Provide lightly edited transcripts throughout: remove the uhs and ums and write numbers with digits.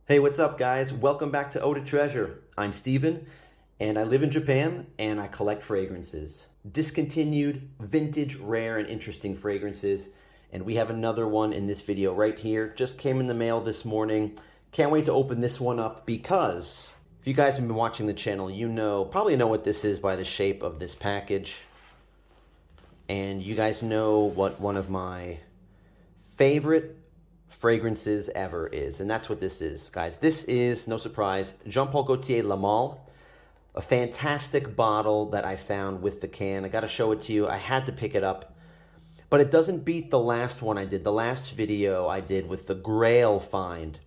Hey, what's up, guys? Welcome back to Eau de Treasure. I'm Steven, and I live in Japan, and I collect fragrances. Discontinued, vintage, rare, and interesting fragrances. And we have another one in this video right here. Just came in the mail this morning. Can't wait to open this one up because if you guys have been watching the channel, probably know what this is by the shape of this package. And you guys know what one of my favorite fragrances ever is, and that's what this is, guys. This is, no surprise, Jean-Paul Gaultier lemale, a fantastic bottle that I found with the can. I got to show it to you. I had to pick it up, but it doesn't beat the last one I did. The last video I did with the Grail find.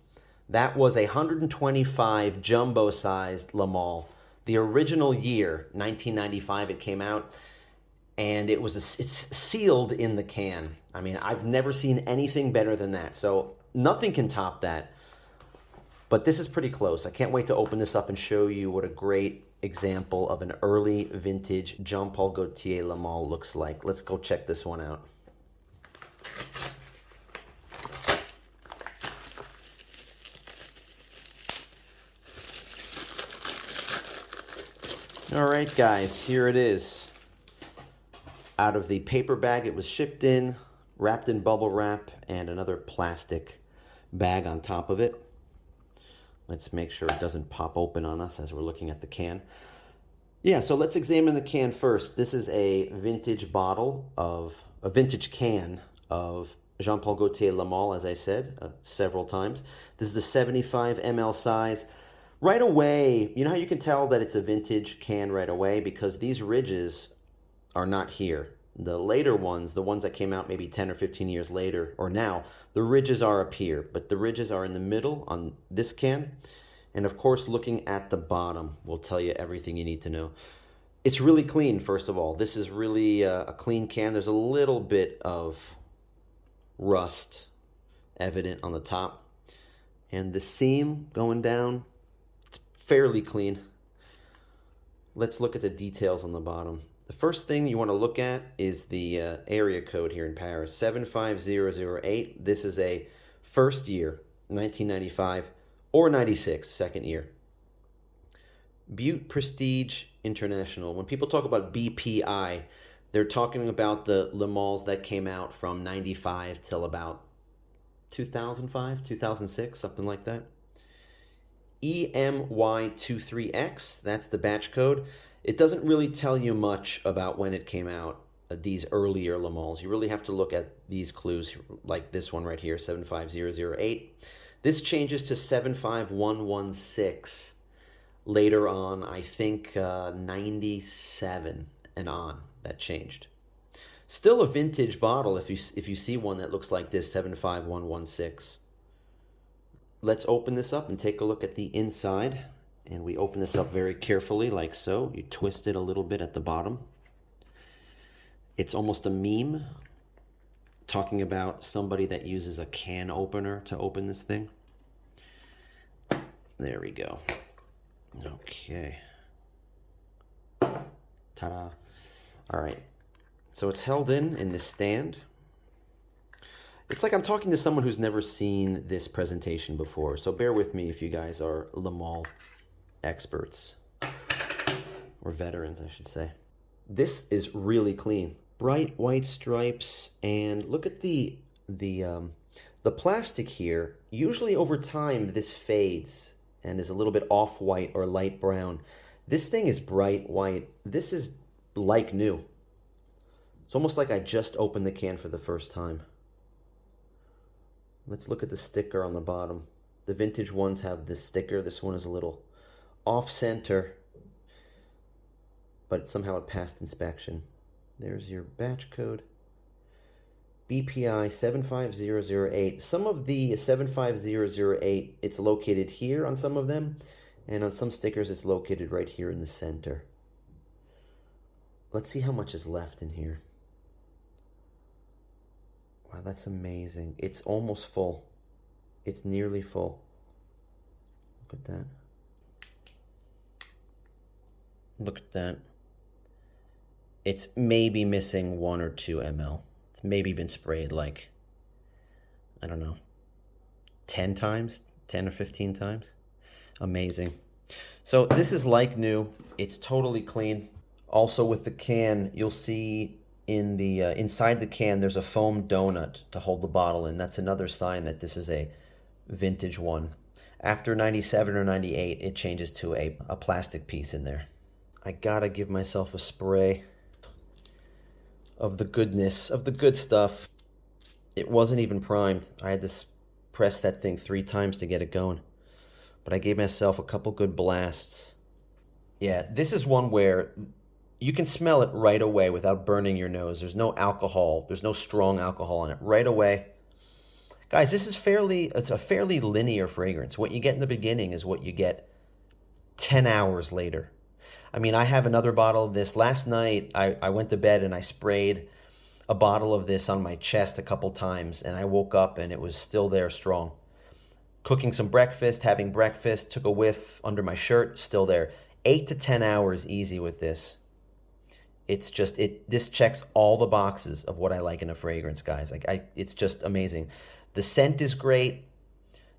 That was a 125 jumbo-sized lemale. The original year, 1995, it came out. And it's sealed in the can. I mean, I've never seen anything better than that. So nothing can top that. But this is pretty close. I can't wait to open this up and show you what a great example of an early vintage Jean-Paul Gaultier lemale looks like. Let's go check this one out. All right, guys, here it is. Out of the paper bag it was shipped in, wrapped in bubble wrap, and another plastic bag on top of it. Let's make sure it doesn't pop open on us as we're looking at the can. Yeah, so let's examine the can first. This is a vintage can of Jean-Paul Gaultier lemale, as I said several times. This is the 75 ml size. Right away, you know how you can tell that it's a vintage can right away? Because these ridges are not here. The later ones, the ones that came out maybe 10 or 15 years later, or now, the ridges are up here, but the ridges are in the middle on this can. And of course, looking at the bottom will tell you everything you need to know. It's really clean, first of all. This is really a clean can. There's a little bit of rust evident on the top. And the seam going down, it's fairly clean. Let's look at the details on the bottom. The first thing you want to look at is the area code here in Paris, 75008. This is a first year, 1995, or 96, second year. Butte Prestige International. When people talk about BPI, they're talking about the lemales that came out from 95 till about 2005, 2006, something like that. EMY23X, that's the batch code. It doesn't really tell you much about when it came out, these earlier lemales. You really have to look at these clues, like this one right here, 75008. This changes to 75116 later on, I think 97 and on, that changed. Still a vintage bottle if you see one that looks like this, 75116. Let's open this up and take a look at the inside. And we open this up very carefully, like so. You twist it a little bit at the bottom. It's almost a meme, talking about somebody that uses a can opener to open this thing. There we go. Okay. Ta-da. All right. So it's held in this stand. It's like I'm talking to someone who's never seen this presentation before. So bear with me if you guys are lemale experts, or veterans, I should say. This is really clean. Bright white stripes, and look at the plastic here. Usually over time this fades and is a little bit off-white or light brown. This thing is bright white. This is like new. It's almost like I just opened the can for the first time. Let's look at the sticker on the bottom. The vintage ones have this sticker. This one is a little off-center, but somehow it passed inspection. There's your batch code. BPI 75008. Some of the 75008, it's located here on some of them, and on some stickers it's located right here in the center. Let's see how much is left in here. Wow, that's amazing. It's almost full. It's nearly full. Look at that. Look at that. It's maybe missing 1 or 2 ml. It's maybe been sprayed like, I don't know, 10 times, 10 or 15 times. Amazing. So this is like new. It's totally clean. Also with the can, you'll see in the inside the can, there's a foam donut to hold the bottle in. That's another sign that this is a vintage one. After 97 or 98, it changes to a plastic piece in there. I gotta give myself a spray of the goodness, of the good stuff. It wasn't even primed. I had to press that thing 3 times to get it going. But I gave myself a couple good blasts. Yeah, this is one where you can smell it right away without burning your nose. There's no alcohol. There's no strong alcohol in it. Right away. Guys, this is it's a fairly linear fragrance. What you get in the beginning is what you get 10 hours later. I mean, I have another bottle of this. Last night, I went to bed and I sprayed a bottle of this on my chest a couple times, and I woke up and it was still there strong. Cooking some breakfast, having breakfast, took a whiff under my shirt, still there. 8 to 10 hours easy with this. It's just, this checks all the boxes of what I like in a fragrance, guys. It's just amazing. The scent is great.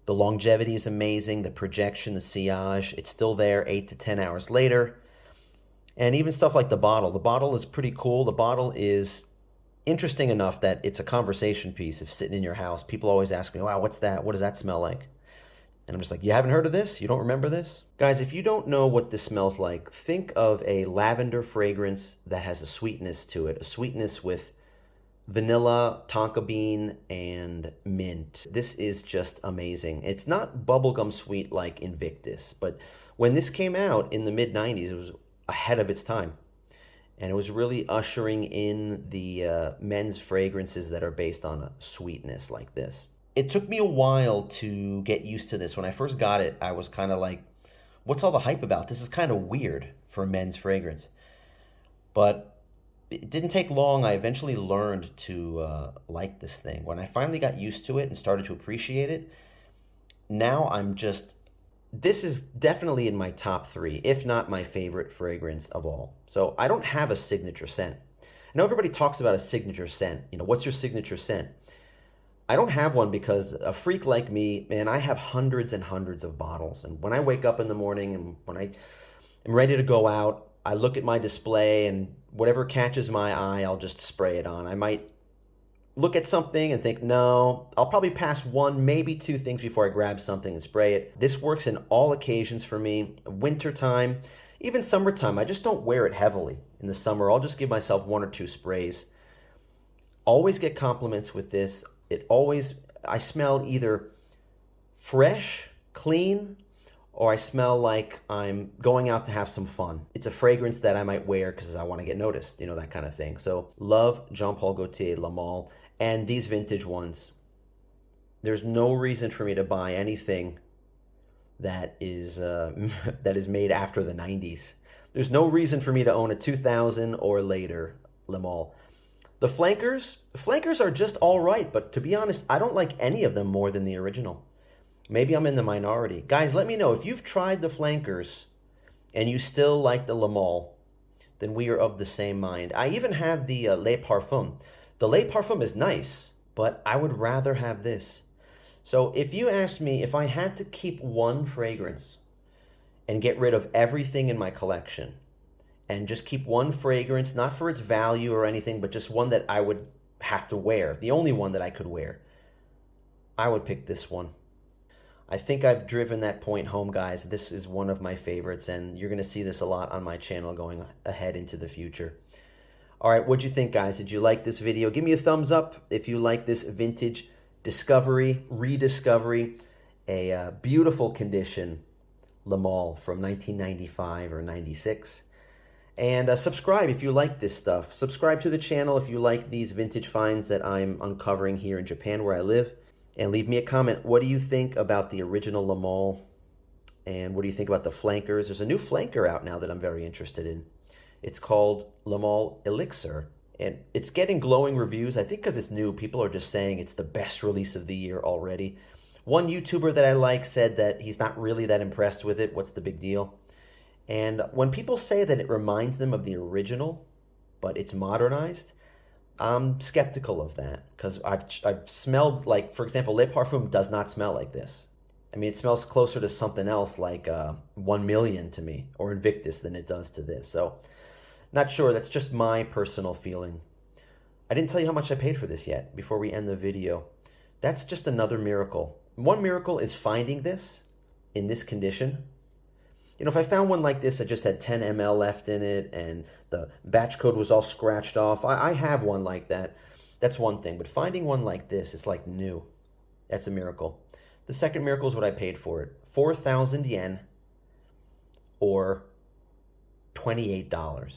The longevity is amazing. The projection, the sillage, it's still there 8 to 10 hours later. And even stuff like the bottle. The bottle is pretty cool. The bottle is interesting enough that it's a conversation piece. If sitting in your house, people always ask me, wow, what's that? What does that smell like? And I'm just like, you haven't heard of this? You don't remember this? Guys, if you don't know what this smells like, think of a lavender fragrance that has a sweetness to it. A sweetness with vanilla, tonka bean, and mint. This is just amazing. It's not bubblegum sweet like Invictus, but when this came out in the mid-90s, it was ahead of its time. And it was really ushering in the men's fragrances that are based on a sweetness like this. It took me a while to get used to this. When I first got it, I was kind of like, what's all the hype about? This is kind of weird for a men's fragrance. But it didn't take long. I eventually learned to like this thing. When I finally got used to it and started to appreciate it, now I'm just, this is definitely in my top 3, if not my favorite fragrance of all. So I don't have a signature scent. I know everybody talks about a signature scent. You know, what's your signature scent? I don't have one because a freak like me, man, I have hundreds and hundreds of bottles. And when I wake up in the morning and when I am ready to go out, I look at my display and whatever catches my eye, I'll just spray it on. I might look at something and think, no, I'll probably pass 1, maybe 2 things before I grab something and spray it. This works in all occasions for me. Wintertime, even summertime, I just don't wear it heavily. In the summer, I'll just give myself 1 or 2 sprays. Always get compliments with this. I smell either fresh, clean, or I smell like I'm going out to have some fun. It's a fragrance that I might wear because I want to get noticed, you know, that kind of thing. So love Jean Paul Gaultier, lemale, and these vintage ones. There's no reason for me to buy anything that is that is made after the 90s. There's no reason for me to own a 2000 or later lemale. The flankers are just all right, but to be honest, I don't like any of them more than the original. Maybe I'm in the minority. Guys, let me know if you've tried the flankers and you still like the lemale, then we are of the same mind. I even have the Le Parfum. The Le Parfum is nice, but I would rather have this. So if you asked me if I had to keep one fragrance and get rid of everything in my collection, and just keep one fragrance, not for its value or anything, but just one that I would have to wear, the only one that I could wear, I would pick this one. I think I've driven that point home, guys. This is one of my favorites, and you're going to see this a lot on my channel going ahead into the future. All right, what'd you think, guys? Did you like this video? Give me a thumbs up if you like this vintage discovery, rediscovery, a beautiful condition lemale from 1995 or 96. And subscribe if you like this stuff. Subscribe to the channel if you like these vintage finds that I'm uncovering here in Japan where I live. And leave me a comment. What do you think about the original lemale? And what do you think about the flankers? There's a new flanker out now that I'm very interested in. It's called Lemale Elixir. And it's getting glowing reviews. I think because it's new, people are just saying it's the best release of the year already. One YouTuber that I like said that he's not really that impressed with it. What's the big deal? And when people say that it reminds them of the original, but it's modernized, I'm skeptical of that because I've smelled, like, for example, Le Parfum does not smell like this. I mean, it smells closer to something else like 1 million to me, or Invictus, than it does to this. So, not sure. That's just my personal feeling. I didn't tell you how much I paid for this yet before we end the video. That's just another miracle. One miracle is finding this in this condition. You know, if I found one like this that just had 10 ml left in it and the batch code was all scratched off, I have one like that. That's one thing. But finding one like this is like new. That's a miracle. The second miracle is what I paid for it. 4,000 yen, or $28.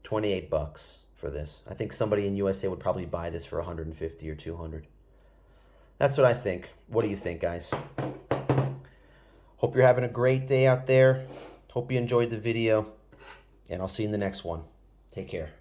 28 bucks for this. I think somebody in USA would probably buy this for 150 or 200. That's what I think. What do you think, guys? Hope you're having a great day out there. Hope you enjoyed the video, and I'll see you in the next one. Take care.